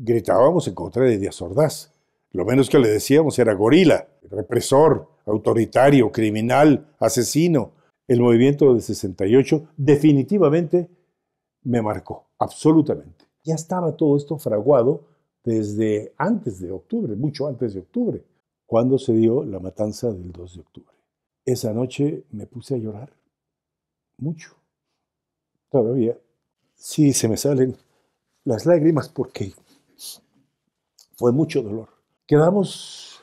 gritábamos en contra de Díaz Ordaz. Lo menos que le decíamos era gorila, represor, autoritario, criminal, asesino. El movimiento de 68 definitivamente me marcó, absolutamente. Ya estaba todo esto fraguado desde antes de octubre, mucho antes de octubre, cuando se dio la matanza del 2 de octubre. Esa noche me puse a llorar mucho. Todavía sí se me salen las lágrimas porque fue mucho dolor. Quedamos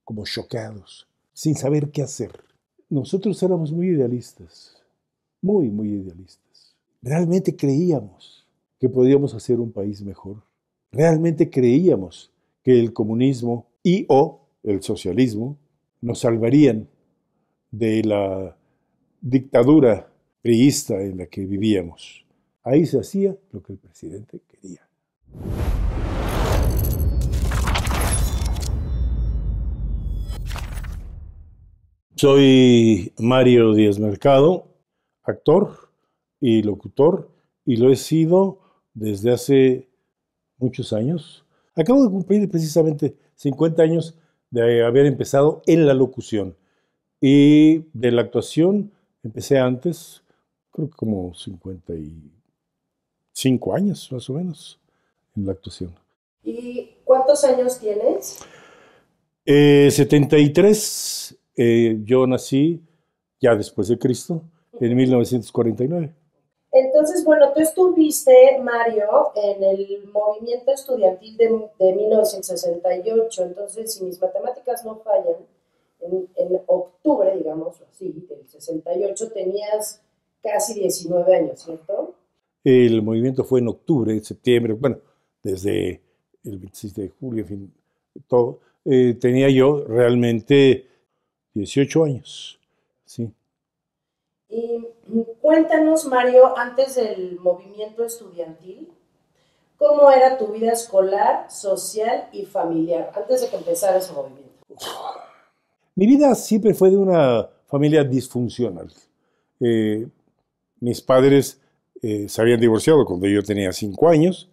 como chocados, sin saber qué hacer. Nosotros éramos muy idealistas, muy, muy idealistas. Realmente creíamos que podíamos hacer un país mejor. Realmente creíamos que el comunismo o el socialismo nos salvarían de la dictadura priista en la que vivíamos. Ahí se hacía lo que el presidente quería. Soy Mario Díaz Mercado, actor y locutor, y lo he sido desde hace muchos años. Acabo de cumplir precisamente 50 años de haber empezado en la locución. Y de la actuación empecé antes, creo que como 55 años más o menos en la actuación. ¿Y cuántos años tienes? 73, yo nací ya después de Cristo, en 1949. Entonces, bueno, tú estuviste, Mario, en el movimiento estudiantil de 1968. Entonces, si mis matemáticas no fallan, en octubre, digamos así, del 68, tenías casi 19 años, ¿cierto? El movimiento fue en octubre, septiembre, bueno, desde el 26 de julio, en fin, todo. Tenía yo realmente 18 años, sí. Y cuéntanos, Mario, antes del movimiento estudiantil, ¿cómo era tu vida escolar, social y familiar antes de que empezara ese movimiento? Mi vida siempre fue de una familia disfuncional. Eh, Mis padres se habían divorciado cuando yo tenía 5 años.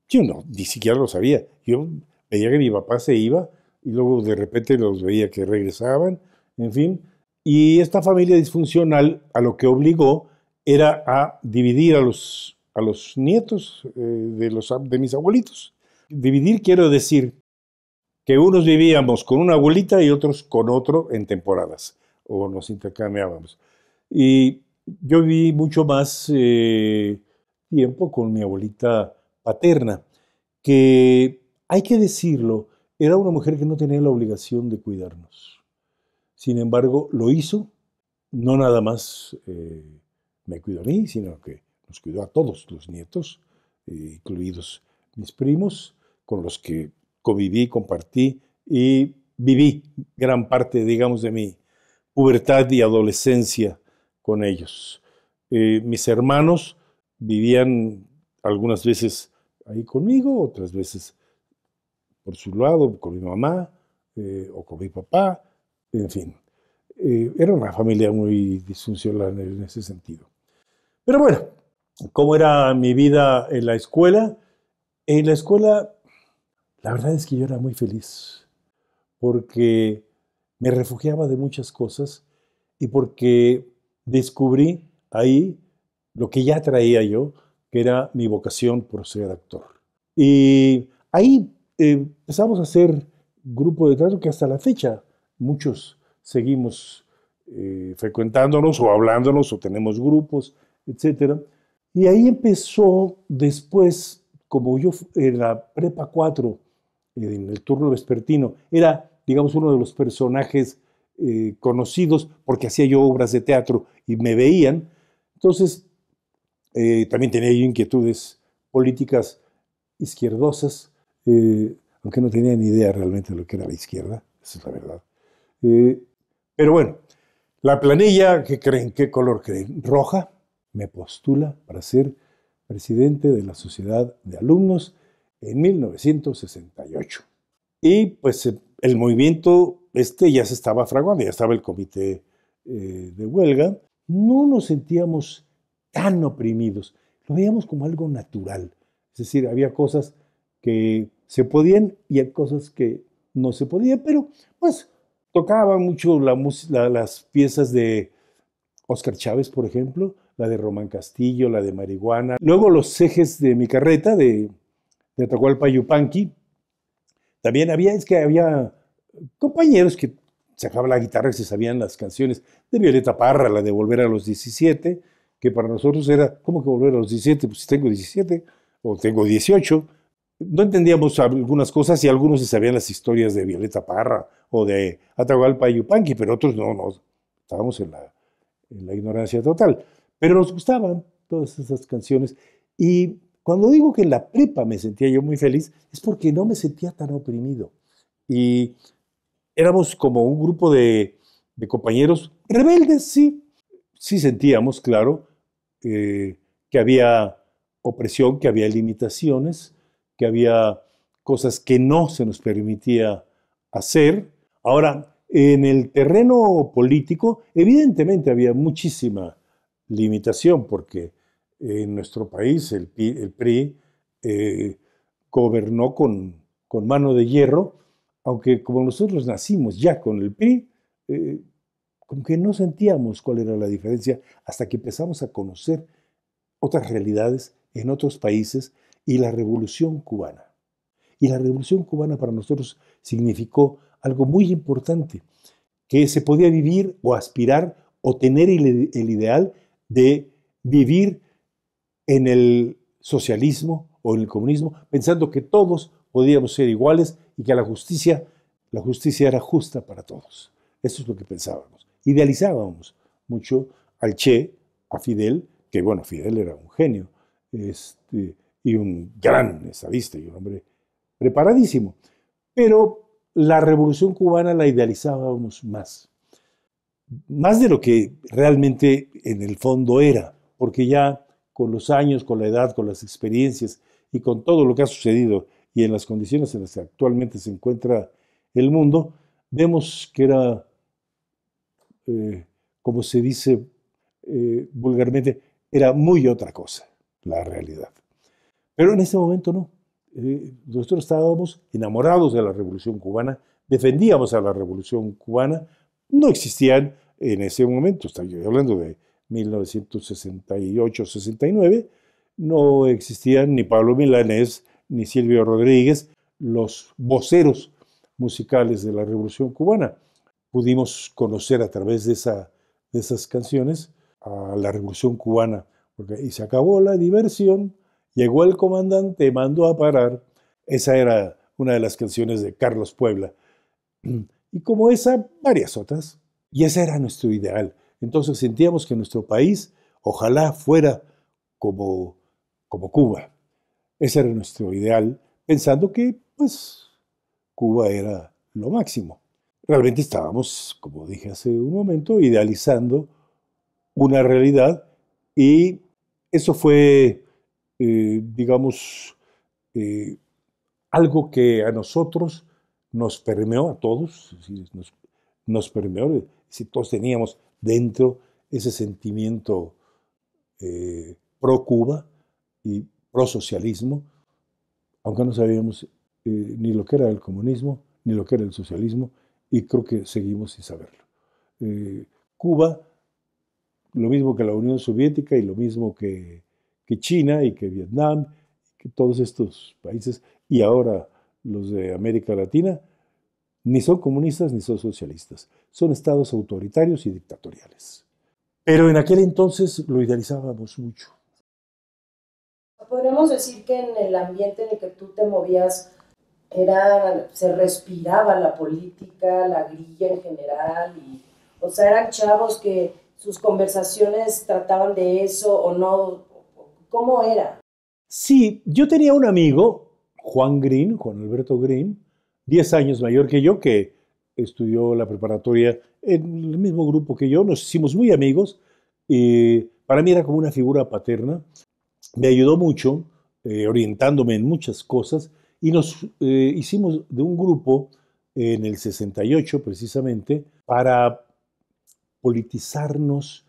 Yo no, ni siquiera lo sabía. Yo veía que mi papá se iba y luego de repente los veía que regresaban, en fin. Y esta familia disfuncional a lo que obligó era a dividir a los nietos de mis abuelitos. Dividir quiero decir que unos vivíamos con una abuelita y otros con otro en temporadas, o nos intercambiábamos. Y yo viví mucho más tiempo con mi abuelita paterna, que, hay que decirlo, era una mujer que no tenía la obligación de cuidarnos. Sin embargo, lo hizo, no nada más me cuidó a mí, sino que nos cuidó a todos los nietos, incluidos mis primos, con los que conviví, compartí y viví gran parte, digamos, de mi pubertad y adolescencia con ellos. Mis hermanos vivían algunas veces ahí conmigo, otras veces por su lado, con mi mamá o con mi papá, en fin. Era una familia muy disfuncional en ese sentido. Pero bueno, ¿cómo era mi vida en la escuela? En la escuela, la verdad es que yo era muy feliz, porque me refugiaba de muchas cosas y porque descubrí ahí lo que ya traía yo, que era mi vocación por ser actor. Y ahí empezamos a hacer grupo de teatro que hasta la fecha muchos seguimos frecuentándonos o hablándonos o tenemos grupos, etcétera. Y ahí empezó después, como yo en la prepa 4, en el turno vespertino, era, digamos, uno de los personajes conocidos porque hacía yo obras de teatro y me veían. Entonces, también tenía yo inquietudes políticas izquierdosas, aunque no tenía ni idea realmente de lo que era la izquierda, esa es la verdad. Pero bueno, la planilla, ¿qué creen? ¿Qué color creen? Roja, me postula para ser presidente de la Sociedad de Alumnos en 1968. Y pues el movimiento ya se estaba fraguando, ya estaba el comité de huelga. No nos sentíamos tan oprimidos, lo veíamos como algo natural. Es decir, había cosas que se podían y hay cosas que no se podían, pero pues tocaban mucho las piezas de Óscar Chávez, por ejemplo, la de Román Castillo, la de Marihuana. Luego los ejes de mi carreta, de Atahualpa Yupanqui. También había compañeros que sacaban la guitarra y se sabían las canciones de Violeta Parra, la de Volver a los 17, que para nosotros era, ¿cómo que volver a los 17? Pues si tengo 17 o tengo 18. No entendíamos algunas cosas y algunos se sabían las historias de Violeta Parra o de Atahualpa Yupanqui, pero otros no, estábamos en la ignorancia total. Pero nos gustaban todas esas canciones. Y cuando digo que en la prepa me sentía yo muy feliz, es porque no me sentía tan oprimido. Y éramos como un grupo de compañeros rebeldes, sí. Sí sentíamos, claro, que había opresión, que había limitaciones, que había cosas que no se nos permitía hacer. Ahora, en el terreno político, evidentemente había muchísima limitación, porque en nuestro país el PRI gobernó con mano de hierro, aunque como nosotros nacimos ya con el PRI, como que no sentíamos cuál era la diferencia hasta que empezamos a conocer otras realidades en otros países y la Revolución Cubana. Y la Revolución Cubana para nosotros significó algo muy importante, que se podía vivir o aspirar o tener el ideal de vivir en el socialismo o en el comunismo, pensando que todos podíamos ser iguales y que la justicia era justa para todos. Eso es lo que pensábamos. Idealizábamos mucho al Che, a Fidel, que bueno, Fidel era un genio y un gran estadista y un hombre preparadísimo. Pero la Revolución Cubana la idealizábamos más de lo que realmente en el fondo era, porque ya con los años, con la edad, con las experiencias y con todo lo que ha sucedido y en las condiciones en las que actualmente se encuentra el mundo, vemos que era, como se dice vulgarmente, era muy otra cosa la realidad. Pero en ese momento no. Nosotros estábamos enamorados de la Revolución Cubana, defendíamos a la Revolución Cubana, no existían en ese momento, estoy hablando de 1968-69, no existían ni Pablo Milanés ni Silvio Rodríguez, los voceros musicales de la Revolución Cubana. Pudimos conocer a través de esas canciones a la Revolución Cubana, y se acabó la diversión, llegó el comandante, mandó a parar. Esa era una de las canciones de Carlos Puebla. Y como esa, varias otras. Y ese era nuestro ideal. Entonces sentíamos que nuestro país ojalá fuera como Cuba. Ese era nuestro ideal, pensando que pues Cuba era lo máximo. Realmente estábamos, como dije hace un momento, idealizando una realidad y eso fue, digamos, algo que a nosotros nos permeó, a todos, nos permeó, si todos teníamos dentro ese sentimiento pro Cuba y pro socialismo, aunque no sabíamos ni lo que era el comunismo, ni lo que era el socialismo, y creo que seguimos sin saberlo. Cuba, lo mismo que la Unión Soviética y lo mismo que China y que Vietnam, que todos estos países, y ahora los de América Latina, ni son comunistas ni son socialistas. Son estados autoritarios y dictatoriales. Pero en aquel entonces lo idealizábamos mucho. Podríamos decir que en el ambiente en el que tú te movías se respiraba la política, la grilla en general, o sea, eran chavos que sus conversaciones trataban de eso o no. ¿Cómo era? Sí, yo tenía un amigo, Juan Alberto Green, 10 años mayor que yo, que estudió la preparatoria en el mismo grupo que yo, nos hicimos muy amigos, y para mí era como una figura paterna, me ayudó mucho, orientándome en muchas cosas, y nos hicimos de un grupo en el 68 precisamente para politizarnos,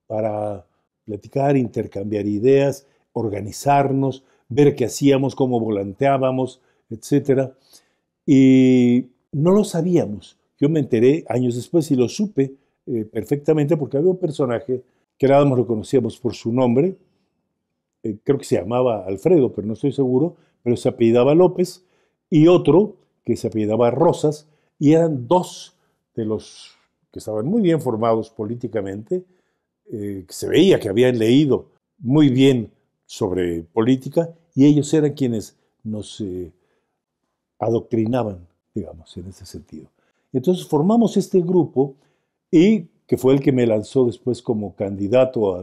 para platicar, intercambiar ideas, organizarnos, ver qué hacíamos, cómo volanteábamos, etcétera. Y no lo sabíamos. Yo me enteré años después y lo supe perfectamente porque había un personaje que nada más lo conocíamos por su nombre, creo que se llamaba Alfredo, pero no estoy seguro, pero se apellidaba López, y otro que se apellidaba Rosas, y eran dos de los que estaban muy bien formados políticamente, que se veía que habían leído muy bien sobre política, y ellos eran quienes nos adoctrinaban, digamos, en ese sentido. Entonces formamos este grupo, y que fue el que me lanzó después como candidato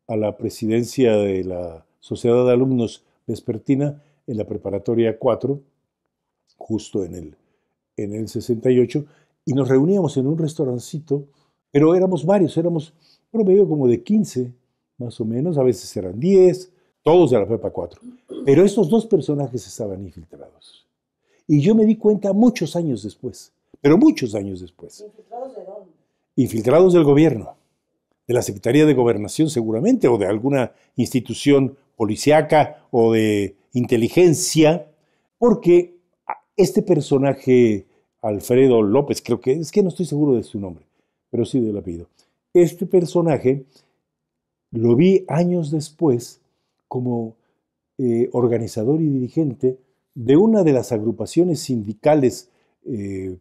a la presidencia de la Sociedad de Alumnos Vespertina en la Preparatoria 4, justo en el 68, y nos reuníamos en un restaurancito, pero éramos varios, éramos promedio como de 15, más o menos, a veces eran 10, todos de la Prepa 4. Pero estos dos personajes estaban infiltrados. Y yo me di cuenta muchos años después, pero muchos años después. ¿Infiltrados de dónde? Infiltrados del gobierno, de la Secretaría de Gobernación seguramente, o de alguna institución policíaca o de inteligencia, porque este personaje, Alfredo López, creo que es que no estoy seguro de su nombre, pero sí del apellido. Este personaje lo vi años después como organizador y dirigente de una de las agrupaciones sindicales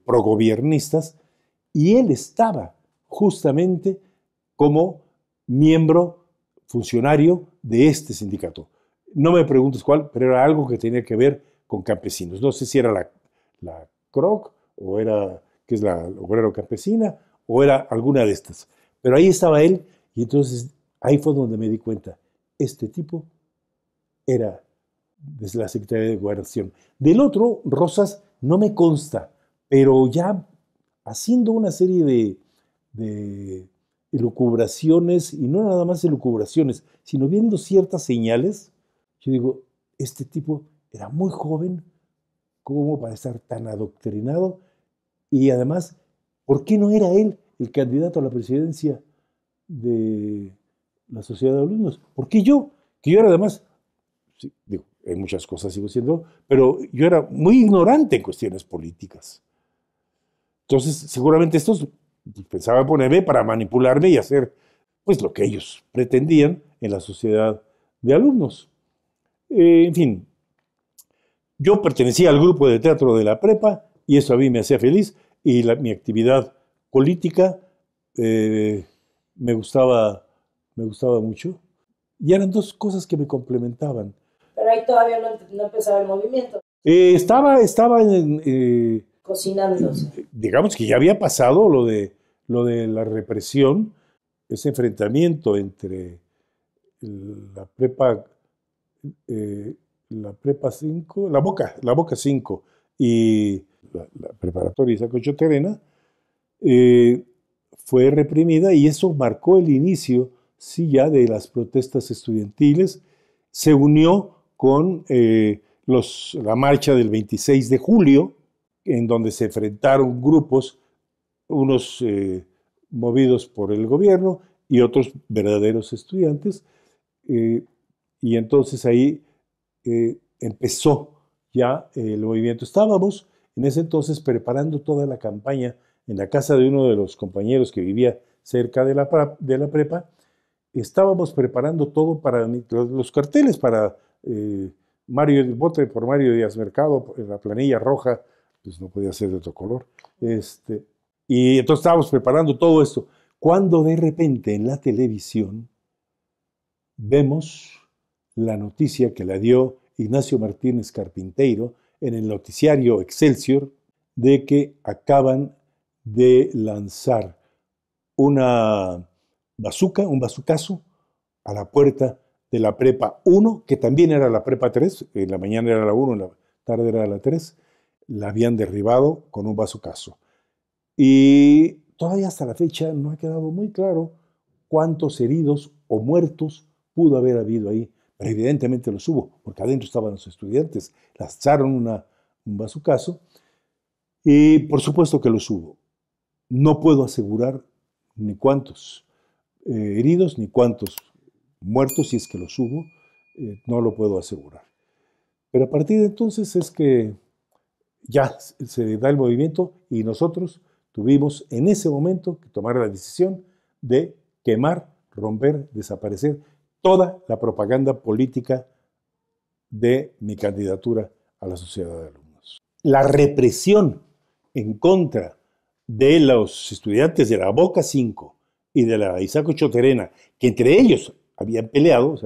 progobiernistas, y él estaba justamente como miembro funcionario de este sindicato. No me preguntes cuál, pero era algo que tenía que ver con campesinos. No sé si era la CROC, o era, que es la Obrero Campesina, o era alguna de estas. Pero ahí estaba él, y entonces ahí fue donde me di cuenta, este tipo era desde la Secretaría de Gobernación. Del otro, Rosas, no me consta, pero ya haciendo una serie de elucubraciones, y no nada más elucubraciones, sino viendo ciertas señales, yo digo, este tipo era muy joven como para estar tan adoctrinado, y además, ¿por qué no era él el candidato a la presidencia de la Sociedad de Alumnos? ¿Por qué yo? Que yo era además, sí, digo, en muchas cosas sigo siendo, pero yo era muy ignorante en cuestiones políticas. Entonces, seguramente estos pensaban ponerme para manipularme y hacer pues lo que ellos pretendían en la sociedad de alumnos. En fin, yo pertenecía al grupo de teatro de la prepa y eso a mí me hacía feliz, y mi actividad política me gustaba mucho, y eran dos cosas que me complementaban. Pero ahí todavía no empezaba el movimiento. Estaba Cocinándose. digamos que ya había pasado lo de la represión, ese enfrentamiento entre la prepa 5, la Boca 5 y la preparatoria Isaac Ochoa Terena, fue reprimida, y eso marcó el inicio, sí, ya de las protestas estudiantiles. Se unió con la marcha del 26 de julio, en donde se enfrentaron grupos, unos movidos por el gobierno y otros verdaderos estudiantes, y entonces ahí empezó ya el movimiento. Estábamos en ese entonces preparando toda la campaña en la casa de uno de los compañeros que vivía cerca de la prepa. Estábamos preparando todo para los carteles para el voto por Mario Díaz Mercado, en la planilla roja, pues no podía ser de otro color. Y entonces estábamos preparando todo esto, cuando de repente en la televisión vemos la noticia que la dio Ignacio Martínez Carpinteiro en el noticiario Excelsior, de que acaban de lanzar una bazuca, un bazucazo, a la puerta de la prepa 1, que también era la prepa 3, en la mañana era la 1, en la tarde era la 3, la habían derribado con un bazucazo. Y todavía hasta la fecha no ha quedado muy claro cuántos heridos o muertos pudo haber habido ahí, pero evidentemente los hubo, porque adentro estaban los estudiantes, lanzaron un bazucazo, y por supuesto que los hubo. No puedo asegurar ni cuántos heridos ni cuántos muertos, si es que los hubo, no lo puedo asegurar. Pero a partir de entonces es que ya se da el movimiento y nosotros tuvimos en ese momento que tomar la decisión de quemar, romper, desaparecer toda la propaganda política de mi candidatura a la sociedad de alumnos. La represión en contra de los estudiantes de la Boca 5 y de la Isaac Ochoa Terena, que entre ellos se habían peleado,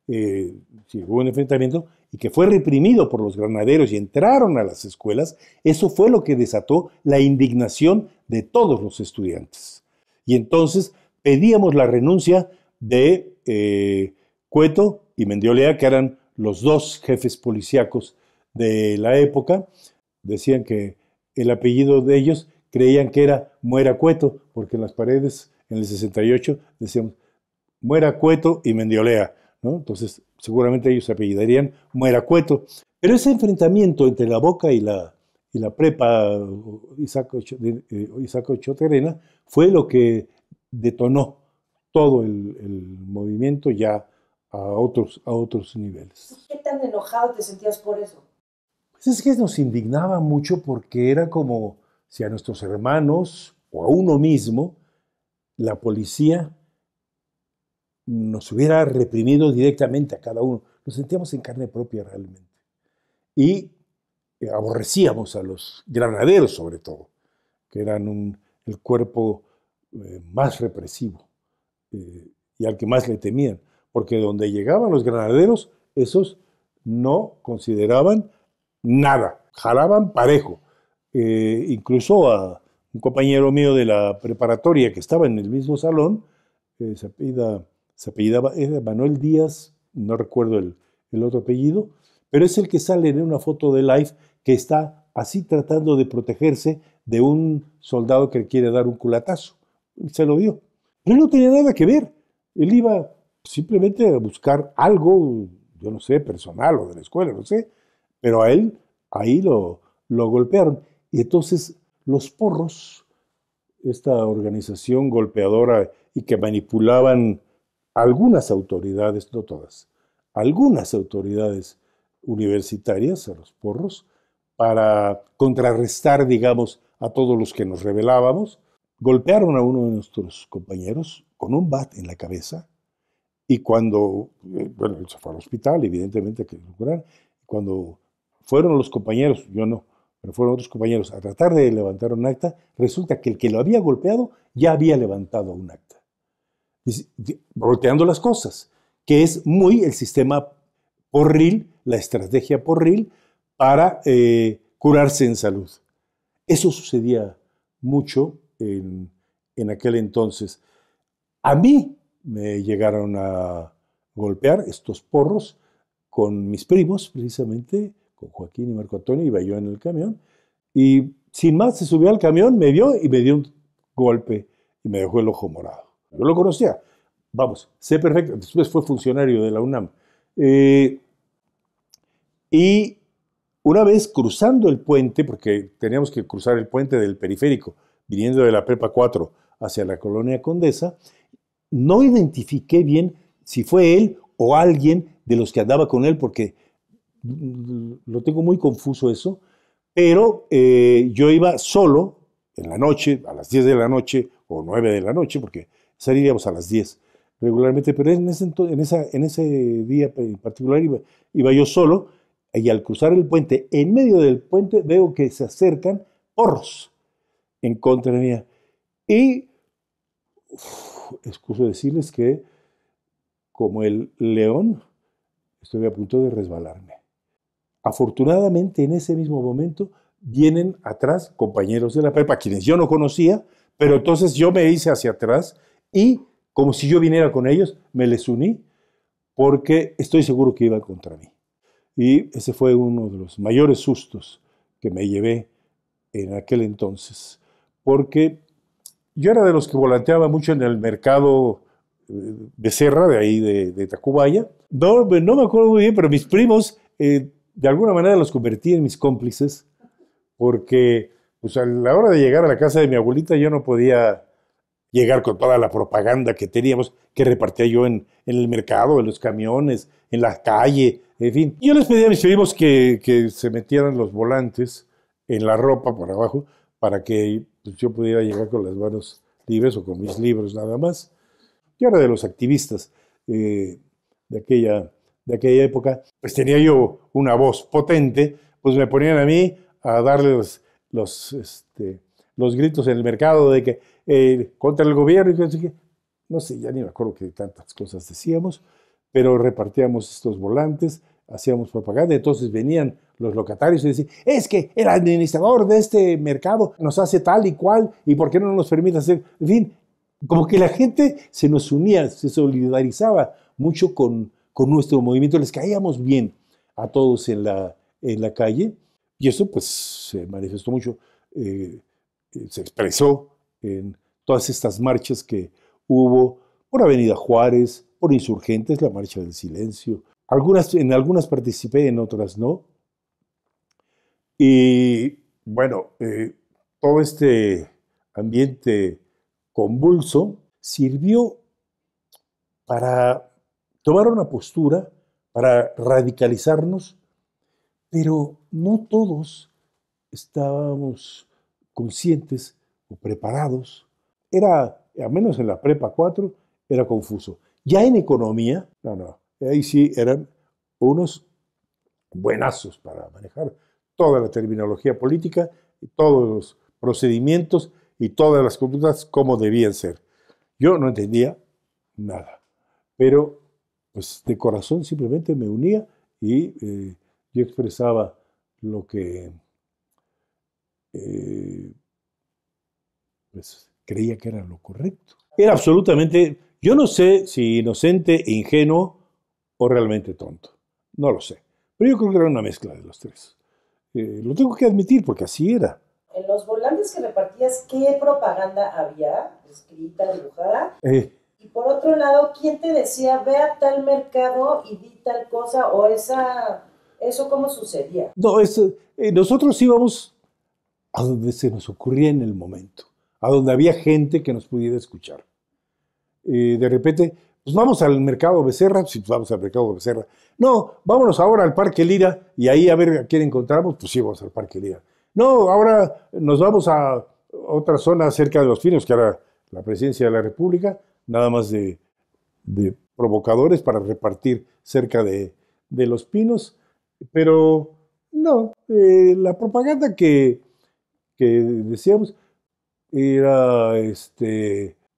sí, hubo un enfrentamiento, y que fue reprimido por los granaderos y entraron a las escuelas, eso fue lo que desató la indignación de todos los estudiantes. Y entonces pedíamos la renuncia de Cueto y Mendiolea, que eran los dos jefes policíacos de la época. Decían que el apellido de ellos creían que era Muera Cueto, porque en las paredes, en el 68, decíamos Muera Cueto y Mendiolea, ¿no? Entonces, seguramente ellos se apellidarían Muera Cueto. Pero ese enfrentamiento entre la Boca y la prepa Isaac Ochoa Terena fue lo que detonó todo el movimiento ya a otros niveles. ¿Qué tan enojado te sentías por eso? Pues es que nos indignaba mucho porque era como si a nuestros hermanos o a uno mismo la policía nos hubiera reprimido directamente a cada uno. Nos sentíamos en carne propia realmente. Y aborrecíamos a los granaderos sobre todo, que eran el cuerpo más represivo y al que más le temían. Porque donde llegaban los granaderos, esos no consideraban nada, jalaban parejo. Incluso a un compañero mío de la preparatoria que estaba en el mismo salón, se apellidaba, era Manuel Díaz, no recuerdo el otro apellido, pero es el que sale en una foto de Life que está así tratando de protegerse de un soldado que le quiere dar un culatazo. Se lo dio. Pero él no tenía nada que ver. Él iba simplemente a buscar algo, yo no sé, personal o de la escuela, no sé, pero a él ahí lo golpearon. Y entonces los porros, esta organización golpeadora y que manipulaban algunas autoridades, no todas, algunas autoridades universitarias, a los porros, para contrarrestar, digamos, a todos los que nos rebelábamos, golpearon a uno de nuestros compañeros con un bat en la cabeza y cuando, bueno, él se fue al hospital, evidentemente que lo curaron, cuando fueron los compañeros, yo no, pero fueron otros compañeros a tratar de levantar un acta, resulta que el que lo había golpeado ya había levantado un acta, volteando las cosas, que es muy el sistema porril, la estrategia porril para curarse en salud. Eso sucedía mucho en aquel entonces. A mí me llegaron a golpear estos porros con mis primos, precisamente, con Joaquín y Marco Antonio, iba yo en el camión, y sin más se subió al camión, me vio y me dio un golpe y me dejó el ojo morado. Yo lo conocía, vamos, sé perfecto, después fue funcionario de la UNAM. Y una vez cruzando el puente, porque teníamos que cruzar el puente del periférico, viniendo de la Prepa 4 hacia la Colonia Condesa, no identifiqué bien si fue él o alguien de los que andaba con él, porque lo tengo muy confuso eso, pero yo iba solo en la noche, a las 10 de la noche o 9 de la noche, porque saliríamos a las 10 regularmente, pero en ese día en particular iba yo solo, y al cruzar el puente, en medio del puente, veo que se acercan porros en contra mía. Y excuso decirles que, como el león, estoy a punto de resbalarme. Afortunadamente, en ese mismo momento, vienen atrás compañeros de la prepa, quienes yo no conocía, pero entonces yo me hice hacia atrás y, como si yo viniera con ellos, me les uní, porque estoy seguro que iban contra mí. Y ese fue uno de los mayores sustos que me llevé en aquel entonces, porque yo era de los que volanteaba mucho en el mercado Becerra, de ahí de Tacubaya. No me acuerdo muy bien, pero mis primos, de alguna manera los convertí en mis cómplices, porque pues, a la hora de llegar a la casa de mi abuelita yo no podía llegar con toda la propaganda que teníamos, que repartía yo en el mercado, en los camiones, en la calle, en fin. Yo les pedí a mis primos que se metieran los volantes en la ropa por abajo para que pues, yo pudiera llegar con las manos libres o con mis libros nada más. Yo era de los activistas de aquella, de aquella época, pues tenía yo una voz potente, pues me ponían a mí a darle los gritos en el mercado de que contra el gobierno y que no sé, ya ni me acuerdo que tantas cosas decíamos, pero repartíamos estos volantes, hacíamos propaganda, entonces venían los locatarios y decían, es que el administrador de este mercado nos hace tal y cual, y ¿por qué no nos permite hacer? En fin, como que la gente se nos unía, se solidarizaba mucho con nuestro movimiento, les caíamos bien a todos en la calle, y eso pues se manifestó mucho, eh, se expresó en todas estas marchas que hubo por Avenida Juárez, por Insurgentes, la Marcha del Silencio. En algunas participé, en otras no. Y bueno, todo este ambiente convulso sirvió para tomar una postura, para radicalizarnos, pero no todos estábamos conscientes o preparados. Era, al menos en la prepa 4, era confuso. Ya en economía, no, ahí sí eran unos buenazos para manejar toda la terminología política, y todos los procedimientos y todas las conductas como debían ser. Yo no entendía nada, pero pues de corazón simplemente me unía y yo expresaba lo que eh, pues, creía que era lo correcto. Era absolutamente, yo no sé si inocente, ingenuo o realmente tonto, no lo sé, pero yo creo que era una mezcla de los tres. Lo tengo que admitir porque así era. En los volantes que repartías, ¿qué propaganda había? Escrita, dibujada. Eh, Y por otro lado, ¿quién te decía, ve a tal mercado y di tal cosa? O eso cómo sucedía. no, nosotros íbamos a donde se nos ocurría en el momento, a donde había gente que nos pudiera escuchar. De repente, pues vamos al mercado Becerra, sí, pues vamos al mercado Becerra. No, vámonos ahora al Parque Lira y ahí a ver a quién encontramos, pues sí, vamos al Parque Lira. No, ahora nos vamos a otra zona cerca de Los Pinos, que era la presidencia de la República, nada más de provocadores para repartir cerca de Los Pinos, pero no, la propaganda que decíamos era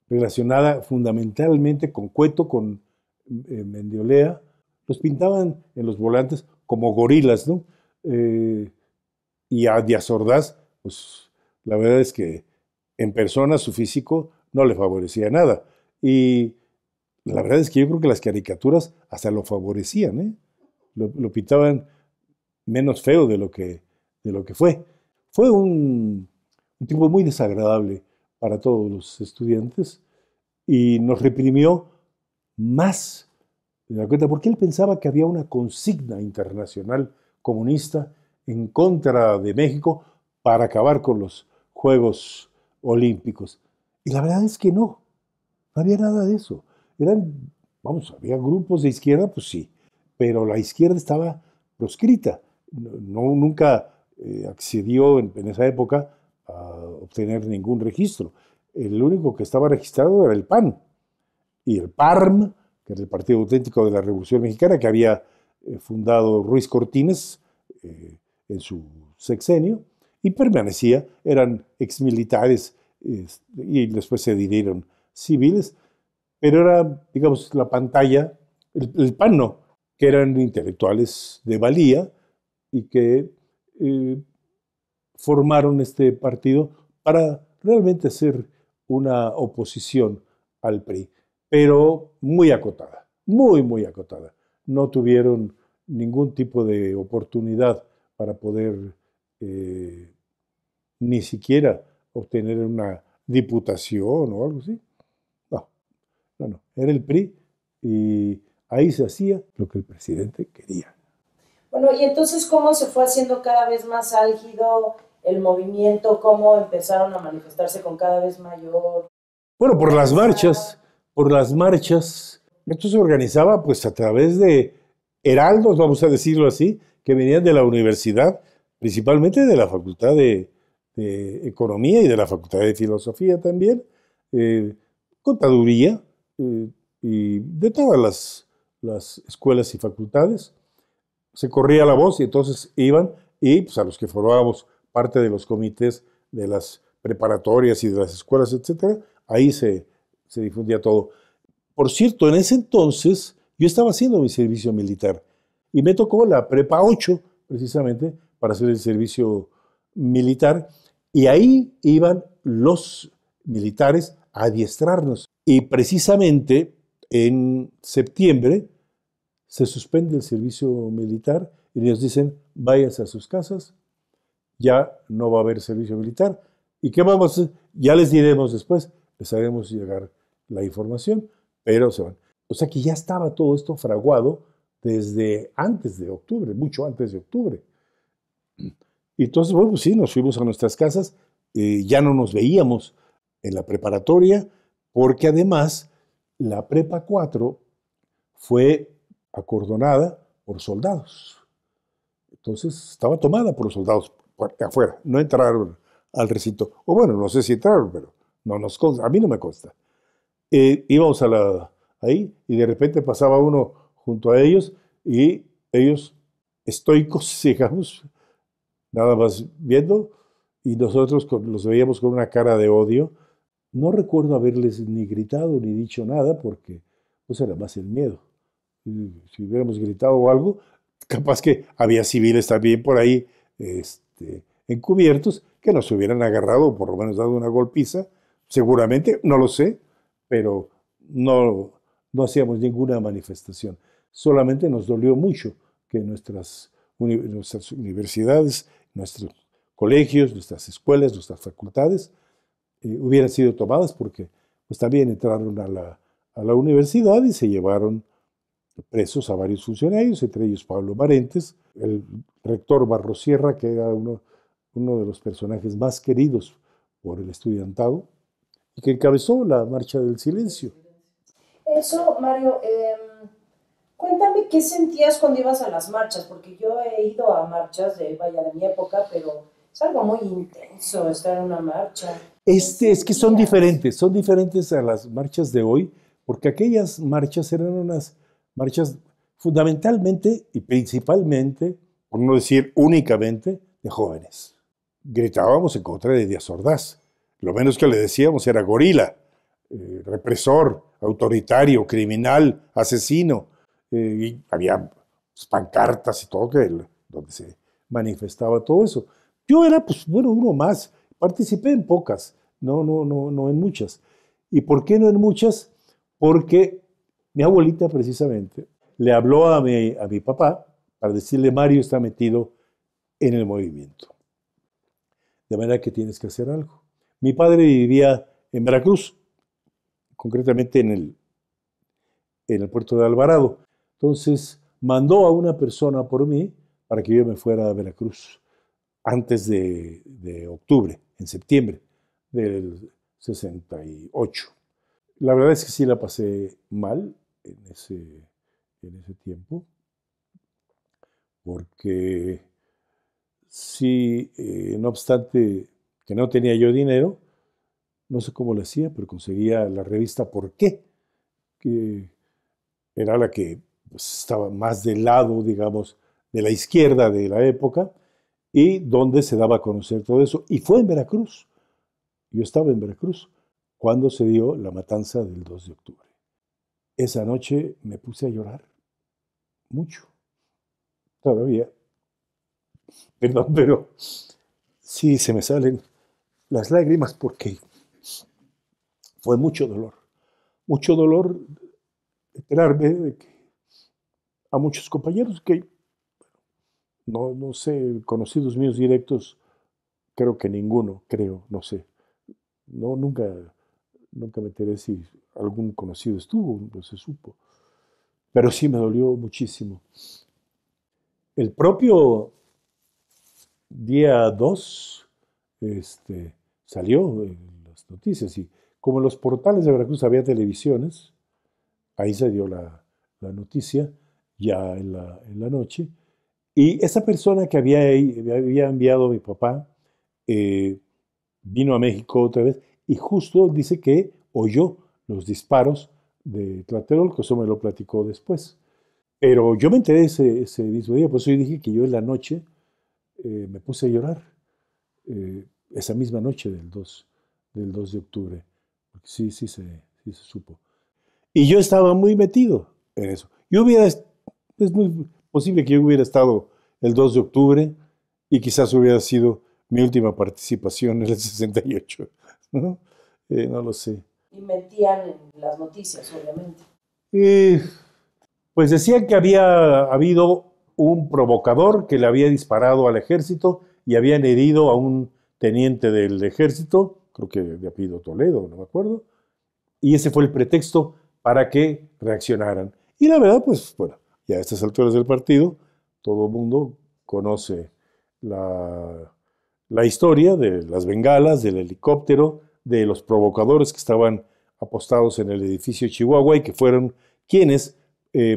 relacionada fundamentalmente con Cueto, con Mendiolea. Los pintaban en los volantes como gorilas, ¿no? Y a Díaz Ordaz, pues la verdad es que en persona su físico no le favorecía nada. Y la verdad es que yo creo que las caricaturas hasta lo favorecían, ¿eh? Lo pintaban menos feo de lo que fue. Fue un tipo muy desagradable para todos los estudiantes y nos reprimió más de la cuenta porque él pensaba que había una consigna internacional comunista en contra de México para acabar con los Juegos Olímpicos. Y la verdad es que no había nada de eso. Vamos, había grupos de izquierda, pues sí, pero la izquierda estaba proscrita. Nunca accedió en esa época a obtener ningún registro. El único que estaba registrado era el PAN y el PARM, que era el Partido Auténtico de la Revolución Mexicana, que había fundado Ruiz Cortines en su sexenio, y permanecía, eran exmilitares y después se dividieron civiles, pero era, digamos, la pantalla, el PAN no, que eran intelectuales de valía y que formaron este partido para realmente hacer una oposición al PRI, pero muy acotada, muy acotada. No tuvieron ningún tipo de oportunidad para poder ni siquiera obtener una diputación o algo así. No, era el PRI y ahí se hacía lo que el presidente quería. Bueno, y entonces, ¿cómo se fue haciendo cada vez más álgido el movimiento? ¿Cómo empezaron a manifestarse con cada vez mayor Bueno, por las marchas, esto se organizaba pues a través de heraldos, vamos a decirlo así, que venían de la universidad, principalmente de la Facultad de Economía y de la Facultad de Filosofía también, eh, Contaduría, eh, y de todas las escuelas y facultades. Se corría la voz y entonces iban y pues, a los que formábamos parte de los comités de las preparatorias y de las escuelas, etcétera, ahí se difundía todo. Por cierto, en ese entonces yo estaba haciendo mi servicio militar y me tocó la prepa 8 precisamente, para hacer el servicio militar, y ahí iban los militares a adiestrarnos. Y precisamente en septiembre se suspende el servicio militar y nos dicen, váyanse a sus casas, ya no va a haber servicio militar. ¿Y qué vamos a hacer? Ya les diremos después, les haremos llegar la información, pero se van. O sea que ya estaba todo esto fraguado desde antes de octubre, mucho antes de octubre. Y entonces, bueno, pues sí, nos fuimos a nuestras casas, ya no nos veíamos en la preparatoria, porque además la prepa 4 fue acordonada por soldados. Entonces estaba tomada por los soldados afuera, no entraron al recinto. O bueno, no sé si entraron, pero no nos consta, a mí no me consta. Íbamos ahí y de repente pasaba uno junto a ellos y ellos estoicos, digamos, nada más viendo, y nosotros los veíamos con una cara de odio. No recuerdo haberles ni gritado ni dicho nada porque pues era más el miedo. Si hubiéramos gritado o algo, capaz que había civiles también por ahí encubiertos que nos hubieran agarrado o por lo menos dado una golpiza, seguramente, no lo sé, pero no hacíamos ninguna manifestación. Solamente nos dolió mucho que nuestras universidades, nuestros colegios, nuestras escuelas, nuestras facultades hubieran sido tomadas porque pues también entraron a la universidad y se llevaron presos a varios funcionarios, entre ellos Pablo Marentes, el rector Barrosierra, que era uno de los personajes más queridos por el estudiantado y que encabezó la Marcha del Silencio. Eso, Mario, cuéntame qué sentías cuando ibas a las marchas, porque yo he ido a marchas vaya, de mi época, pero es algo muy intenso estar en una marcha. ¿Qué Es que sentías? son diferentes a las marchas de hoy, porque aquellas marchas eran unas marchas fundamentalmente y principalmente, por no decir únicamente, de jóvenes. Gritábamos en contra de Díaz Ordaz. Lo menos que le decíamos era gorila, represor, autoritario, criminal, asesino. Y había pancartas y todo donde se manifestaba todo eso. Yo era, pues, bueno, uno más. Participé en pocas, no en muchas. ¿Y por qué no en muchas? Porque mi abuelita, precisamente, le habló a mi papá para decirle, Mario está metido en el movimiento. De manera que tienes que hacer algo. Mi padre vivía en Veracruz, concretamente en el puerto de Alvarado. Entonces mandó a una persona por mí para que yo me fuera a Veracruz antes de octubre, en septiembre del 68. La verdad es que sí la pasé mal en ese tiempo, porque sí, no obstante que no tenía yo dinero, no sé cómo lo hacía, pero conseguía la revista ¿Por qué? Que era la que pues, estaba más del lado, digamos, de la izquierda de la época, y donde se daba a conocer todo eso. Y fue en Veracruz. Yo estaba en Veracruz cuando se dio la matanza del 2 de octubre. Esa noche me puse a llorar mucho, todavía. Perdón, pero sí se me salen las lágrimas porque fue mucho dolor enterarme de que a muchos compañeros que no sé, conocidos míos directos, creo que ninguno, creo, no sé. No, nunca me enteré si algún conocido estuvo, no se supo. Pero sí me dolió muchísimo. El propio día 2 salió en las noticias y como en los portales de Veracruz había televisiones, ahí se dio la noticia, ya en la noche, y esa persona que había enviado a mi papá eh, vino a México otra vez y justo dice que oyó los disparos de Tlatelolco, eso me lo platicó después. Pero yo me enteré ese mismo día, por eso yo dije que yo en la noche me puse a llorar, esa misma noche del 2 de octubre, porque sí se supo. Y yo estaba muy metido en eso. Es muy posible que yo hubiera estado el 2 de octubre y quizás hubiera sido mi última participación en el 68, ¿no? No lo sé. Y metían en las noticias, obviamente. Eh, pues decían que había habido un provocador que le había disparado al ejército y habían herido a un teniente del ejército, creo que de apellido Toledo, no me acuerdo, y ese fue el pretexto para que reaccionaran. Y la verdad, pues bueno, ya a estas alturas del partido, todo el mundo conoce la, la historia de las bengalas, del helicóptero, de los provocadores que estaban apostados en el edificio Chihuahua y que fueron quienes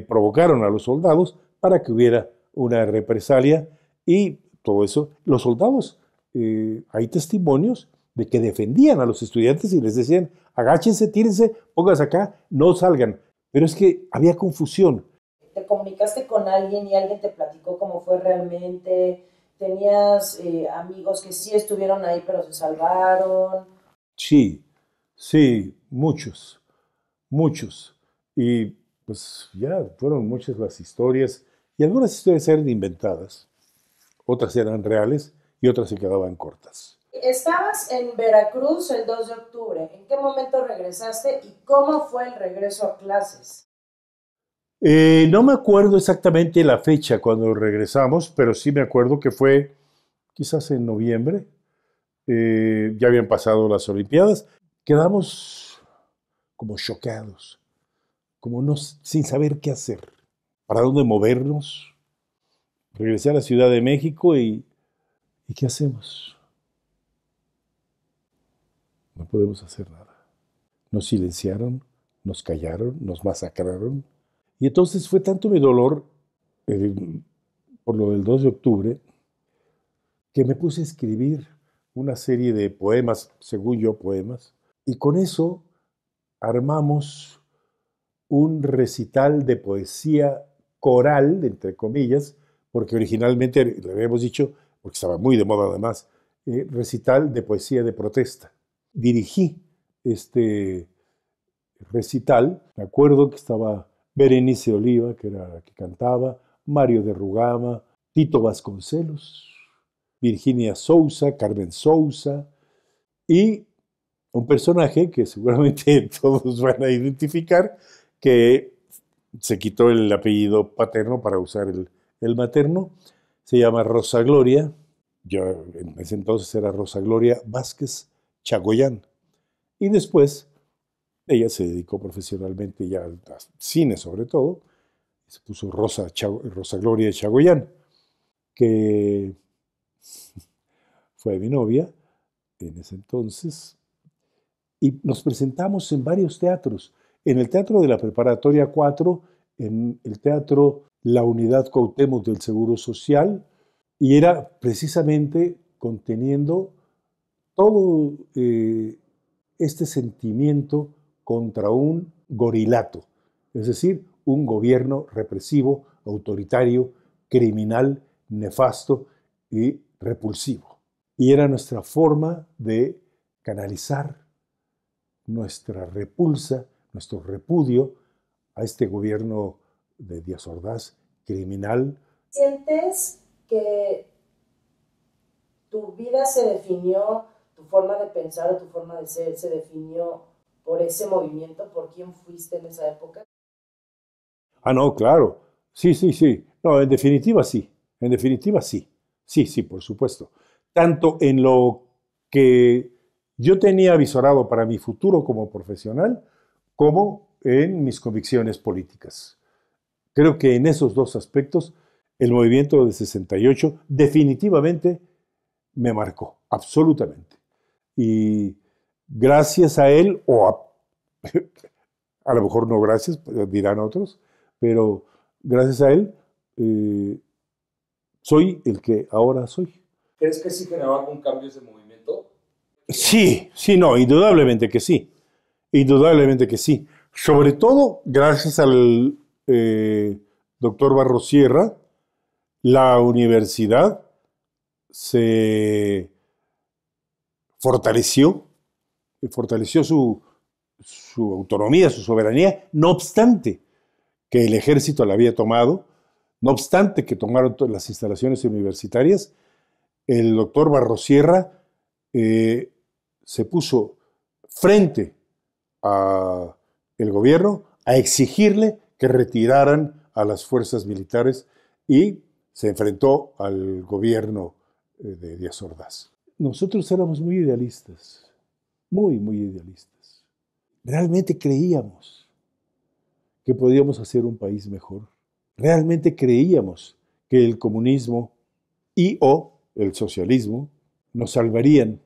provocaron a los soldados para que hubiera una represalia y todo eso. Los soldados, hay testimonios de que defendían a los estudiantes y les decían, agáchense, tírense, pónganse acá, no salgan. Pero es que había confusión. ¿Te comunicaste con alguien y alguien te platicó cómo fue realmente? ¿Tenías amigos que sí estuvieron ahí pero se salvaron? Sí, sí, muchos, muchos. Y pues ya fueron muchas las historias, y algunas historias eran inventadas, otras eran reales y otras se quedaban cortas. Estabas en Veracruz el 2 de octubre. ¿En qué momento regresaste y cómo fue el regreso a clases? No me acuerdo exactamente la fecha cuando regresamos, pero sí me acuerdo que fue quizás en noviembre. Ya habían pasado las Olimpiadas. Quedamos como chocados, como no, sin saber qué hacer, para dónde movernos. Regresé a la Ciudad de México ¿y qué hacemos? No podemos hacer nada. Nos silenciaron, nos callaron, nos masacraron. Y entonces fue tanto mi dolor eh, por lo del 2 de octubre que me puse a escribir una serie de poemas, según yo poemas, y con eso armamos un recital de poesía coral, entre comillas, porque originalmente le habíamos dicho, porque estaba muy de moda además, recital de poesía de protesta. Dirigí este recital, me acuerdo que estaba Berenice Oliva, que era la que cantaba, Mario de Rugama, Tito Vasconcelos, Virginia Sousa, Carmen Sousa y un personaje que seguramente todos van a identificar, que se quitó el apellido paterno para usar el materno, se llama Rosa Gloria, yo en ese entonces era Rosa Gloria Vázquez Chagoyán, y después ella se dedicó profesionalmente ya al cine sobre todo, se puso Rosa Gloria Chagoyán, que fue mi novia en ese entonces, y nos presentamos en varios teatros, en el Teatro de la Preparatoria 4, en el Teatro La Unidad Cuauhtémoc del Seguro Social, y era precisamente conteniendo todo este sentimiento contra un gorilato, es decir, un gobierno represivo, autoritario, criminal, nefasto y repulsivo. Y era nuestra forma de canalizar nuestra repulsa, nuestro repudio a este gobierno de Díaz Ordaz, criminal. ¿Sientes que tu vida se definió, tu forma de pensar o tu forma de ser se definió por ese movimiento, por quién fuiste en esa época? Ah, no, claro. Sí, sí, sí. No, en definitiva sí. En definitiva sí. Sí, sí, por supuesto. Tanto en lo que yo tenía visorado para mi futuro como profesional, como en mis convicciones políticas. Creo que en esos dos aspectos el movimiento de 68 definitivamente me marcó, absolutamente. Y gracias a él, a lo mejor no gracias, dirán otros, pero gracias a él soy el que ahora soy. ¿Crees que sí generó algún cambio ese movimiento? Sí, sí, no, indudablemente que sí. Indudablemente que sí. Sobre todo gracias al doctor Barros Sierra, la universidad se fortaleció su autonomía, su soberanía, no obstante que el ejército la había tomado, no obstante que tomaron todas las instalaciones universitarias, el doctor Barros Sierra se puso frente al gobierno a exigirle que retiraran a las fuerzas militares y se enfrentó al gobierno de Díaz Ordaz. Nosotros éramos muy idealistas, muy idealistas. Realmente creíamos que podíamos hacer un país mejor. Realmente creíamos que el comunismo o el socialismo nos salvarían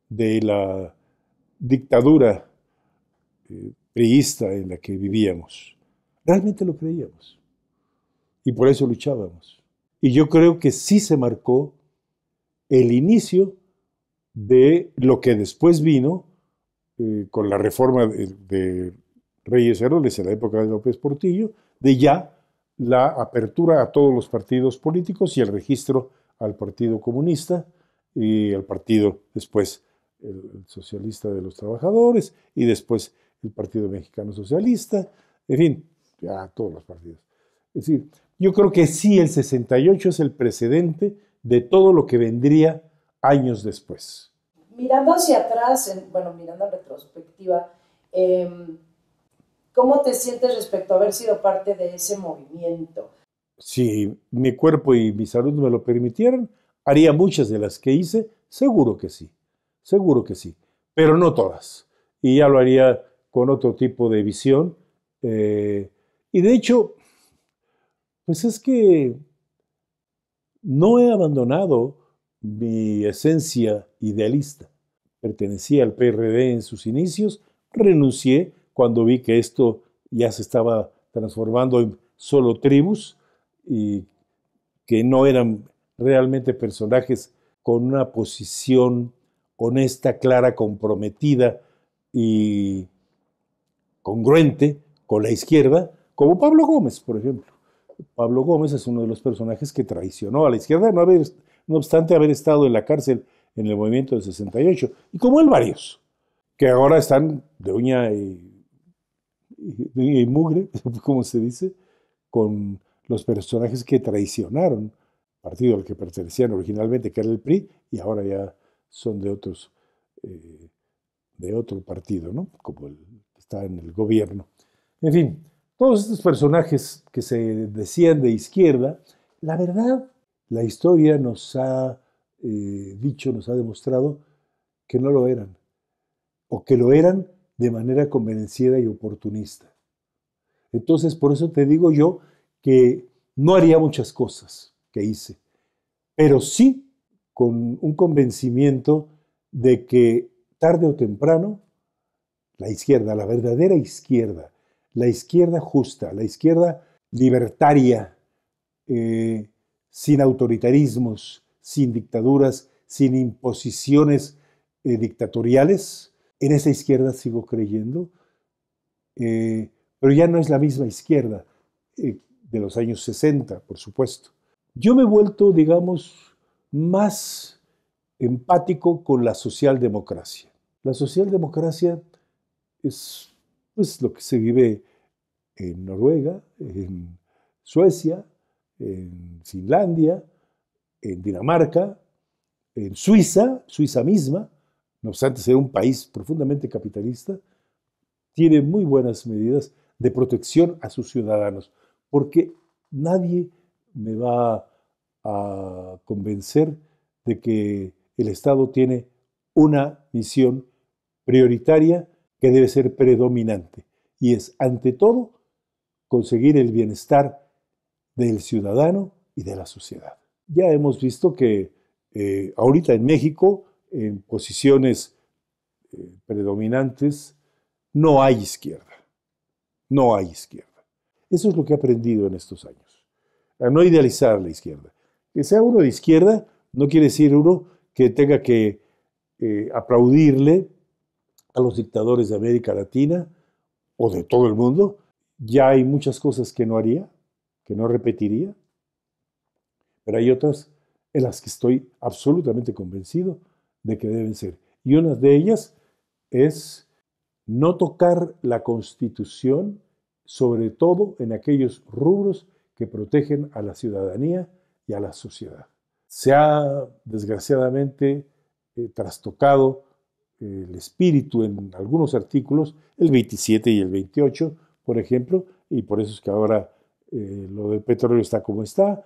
de la dictadura priista en la que vivíamos. Realmente lo creíamos. Y por eso luchábamos. Y yo creo que sí se marcó el inicio de lo que después vino con la reforma de Reyes Heroles en la época de López Portillo, de ya la apertura a todos los partidos políticos y el registro al Partido Comunista y al partido después el Socialista de los Trabajadores y después el Partido Mexicano Socialista, en fin, ya todos los partidos. Es decir, yo creo que sí, el 68 es el precedente de todo lo que vendría años después. Mirando hacia atrás, mirando en retrospectiva, ¿cómo te sientes respecto a haber sido parte de ese movimiento? Si mi cuerpo y mi salud me lo permitieran, haría muchas de las que hice, seguro que sí, pero no todas. Y ya lo haría con otro tipo de visión. Y de hecho, pues es que no he abandonado mi esencia idealista. Pertenecía al PRD en sus inicios, renuncié cuando vi que esto ya se estaba transformando en solo tribus y que no eran realmente personajes con una posición honesta, clara, comprometida y congruente con la izquierda, como Pablo Gómez, por ejemplo. Pablo Gómez es uno de los personajes que traicionó a la izquierda, no obstante haber estado en la cárcel en el movimiento del 68, y como él varios, que ahora están de uña y mugre, como se dice, con los personajes que traicionaron el partido al que pertenecían originalmente, que era el PRI, y ahora ya son de otro partido, ¿no? Como el que está en el gobierno. En fin, todos estos personajes que se decían de izquierda, la verdad, la historia nos ha nos ha demostrado que no lo eran, o que lo eran de manera convenenciera y oportunista. Entonces, por eso te digo yo que no haría muchas cosas que hice, pero sí con un convencimiento de que tarde o temprano la izquierda, la verdadera izquierda, la izquierda justa, la izquierda libertaria, sin autoritarismos, sin dictaduras, sin imposiciones dictatoriales, en esa izquierda sigo creyendo, pero ya no es la misma izquierda de los años 60, por supuesto. Yo me he vuelto, digamos, más empático con la socialdemocracia. La socialdemocracia es pues, lo que se vive en Noruega, en Suecia, en Finlandia, en Dinamarca, en Suiza misma, no obstante ser un país profundamente capitalista, tiene muy buenas medidas de protección a sus ciudadanos, porque nadie me va a convencer de que el Estado tiene una misión prioritaria que debe ser predominante, y es, ante todo, conseguir el bienestar del ciudadano y de la sociedad. Ya hemos visto que ahorita en México, en posiciones predominantes, no hay izquierda. No hay izquierda. Eso es lo que he aprendido en estos años. A no idealizar la izquierda. Que sea uno de izquierda no quiere decir uno que tenga que aplaudirle a los dictadores de América Latina o de todo el mundo. Ya hay muchas cosas que no haría, que no repetiría, pero hay otras en las que estoy absolutamente convencido de que deben ser. Y una de ellas es no tocar la Constitución, sobre todo en aquellos rubros que protegen a la ciudadanía y a la sociedad. Se ha, desgraciadamente, trastocado el espíritu en algunos artículos, el 27 y el 28, por ejemplo, y por eso es que ahora lo del petróleo está como está,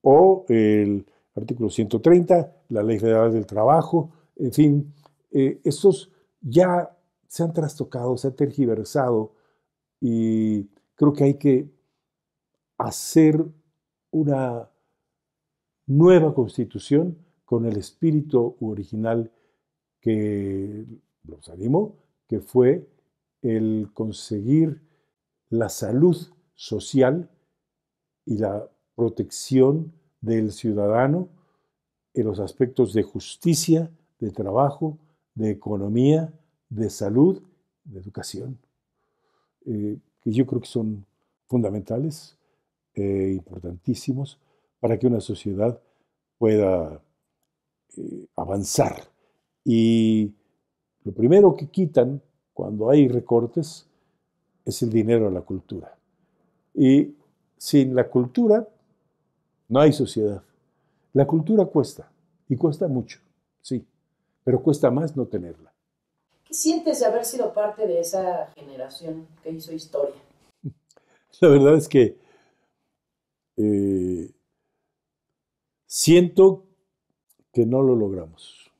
o el artículo 130, la Ley Federal del Trabajo, en fin, estos ya se han trastocado, se han tergiversado, y creo que hay que hacer una nueva constitución con el espíritu original que los animó, que fue el conseguir la salud social y la protección del ciudadano en los aspectos de justicia, de trabajo, de economía, de salud, de educación, que yo creo que son fundamentales, importantísimos, para que una sociedad pueda avanzar. Y lo primero que quitan cuando hay recortes es el dinero a la cultura. Y sin la cultura no hay sociedad. La cultura cuesta, y cuesta mucho, sí, pero cuesta más no tenerla. ¿Qué sientes de haber sido parte de esa generación que hizo historia? La verdad es que siento que no lo logramos.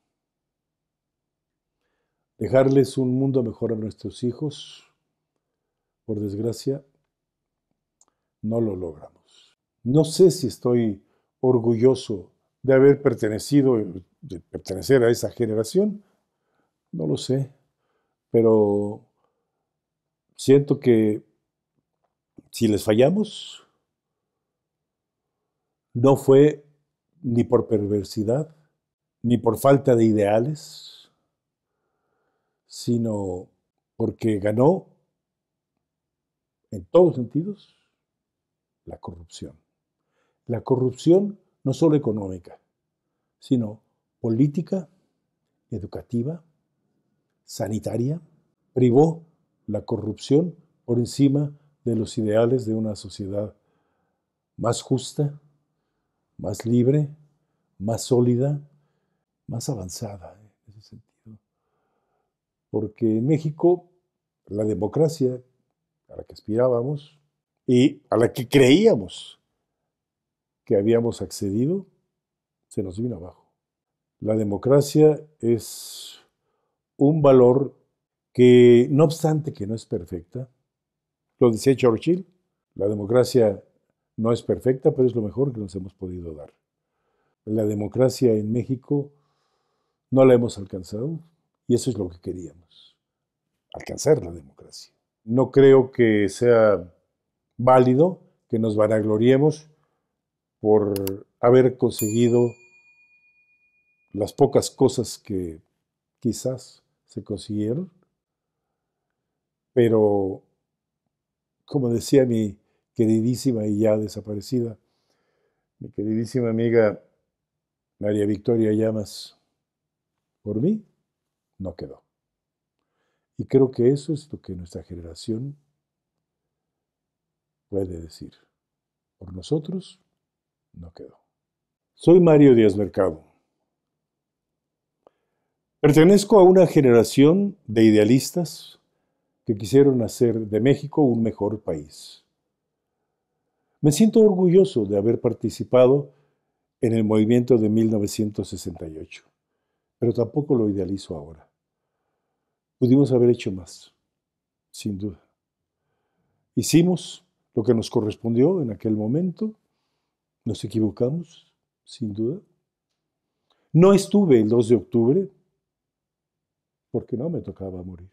Dejarles un mundo mejor a nuestros hijos, por desgracia, no lo logramos. No sé si estoy orgulloso de haber pertenecido, de pertenecer a esa generación, no lo sé, pero siento que si les fallamos, no fue ni por perversidad, ni por falta de ideales, sino porque ganó, en todos sentidos, la corrupción. La corrupción no solo económica, sino política, educativa, sanitaria. Privó la corrupción por encima de los ideales de una sociedad más justa, más libre, más sólida, más avanzada en ese sentido. Porque en México la democracia a la que aspirábamos y a la que creíamos que habíamos accedido, se nos vino abajo. La democracia es un valor que, no obstante que no es perfecta, lo decía Churchill, la democracia no es perfecta, pero es lo mejor que nos hemos podido dar. La democracia en México no la hemos alcanzado y eso es lo que queríamos, alcanzar la democracia. No creo que sea válido que nos vanagloriemos por haber conseguido las pocas cosas que quizás se consiguieron, pero como decía mi queridísima y ya desaparecida, mi queridísima amiga María Victoria Llamas, por mí no quedó. Y creo que eso es lo que nuestra generación puede decir. Por nosotros no quedó. Soy Mario Díaz Mercado. Pertenezco a una generación de idealistas que quisieron hacer de México un mejor país. Me siento orgulloso de haber participado en el movimiento de 1968, pero tampoco lo idealizo ahora. Pudimos haber hecho más, sin duda. Hicimos lo que nos correspondió en aquel momento, nos equivocamos, sin duda. No estuve el 2 de octubre, porque no me tocaba morir.